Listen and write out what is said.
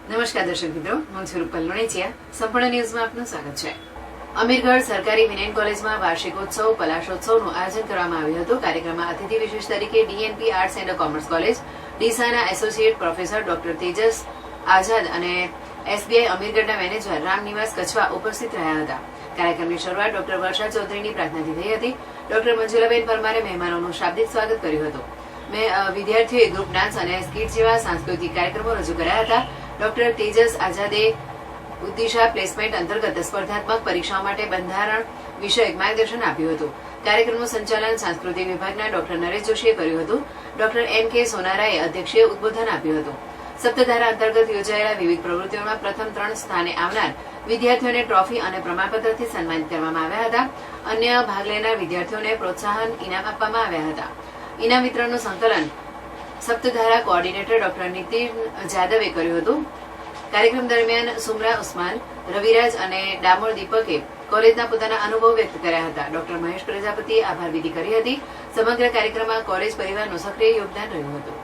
નમસ્કાર દર્શક મિત્રો, હું છું રૂપલ લુણેચિયા. સંપૂર્ણ ન્યૂઝમાં આપનું સ્વાગત છે. અમીરગઢ સરકારી વિનયન કોલેજમાં વાર્ષિકોત્સવ પલાશોત્સવનું આયોજન કરવામાં આવ્યું હતું. કાર્યક્રમમાં અતિથિ વિશેષ તરીકે DNP arts and commerce college ડીસાના associate professor doctor Tejas Azad અને એસબીઆઈ અમીરગઢના મેનેજર રામનિવાસ કચ્છવા ઉપસ્થિત રહ્યા હતા. કાર્યક્રમની શરૂઆત ડોક્ટર વર્ષા ચૌધરીની પ્રાર્થનાથી થઈ હતી. ડોક્ટર મંજુલાબેન પરમારે મહેમાનોનું શાબ્દિક સ્વાગત કર્યું હતું. વિદ્યાર્થીઓએ ગ્રુપ ડાન્સ અને સ્કીટ જેવા સાંસ્કૃતિક કાર્યક્રમો રજૂ કર્યા હતા. ડોક્ટર તેજસ આઝાદે ઉદ્દિશા પ્લેસમેન્ટ અંતર્ગત સ્પર્ધાત્મક પરીક્ષાઓ માટે બંધારણ વિષયક માર્ગદર્શન આપ્યું હતું. કાર્યક્રમનું સંચાલન સાંસ્કૃતિક વિભાગના ડોક્ટર નરેશ જોશીએ કર્યું હતું. ડોક્ટર એમ કે સોનારાએ અધ્યક્ષીય ઉદબોધન આપ્યું હતું. સપ્તધારા અંતર્ગત યોજાયેલા વિવિધ પ્રવૃત્તિઓમાં પ્રથમ 3 સ્થાને આવનાર વિદ્યાર્થીઓને ટ્રોફી અને પ્રમાણપત્રથી સન્માનિત કરવામાં આવ્યા હતા. અન્ય ભાગ લેનાર વિદ્યાર્થીઓને પ્રોત્સાહન ઇનામ આપવામાં આવ્યા હતા. ઇનામ વિતરણનું સંકલન સપ્તધારા કોઓર્ડિનેટર ડોક્ટર નીતિન જાદવે કર્યું હતું. કાર્યક્રમ દરમિયાન સુમરા ઉસ્માન, રવિરાજ અને ડામોર દીપકે કોલેજના પોતાના અનુભવ વ્યક્ત કર્યા હતા. ડોક્ટર મહેશ પ્રજાપતિએ આભાર વિધિ કરી હતી. સમગ્ર કાર્યક્રમમાં કોલેજ પરિવારનું સક્રિય યોગદાન રહ્યું હતું.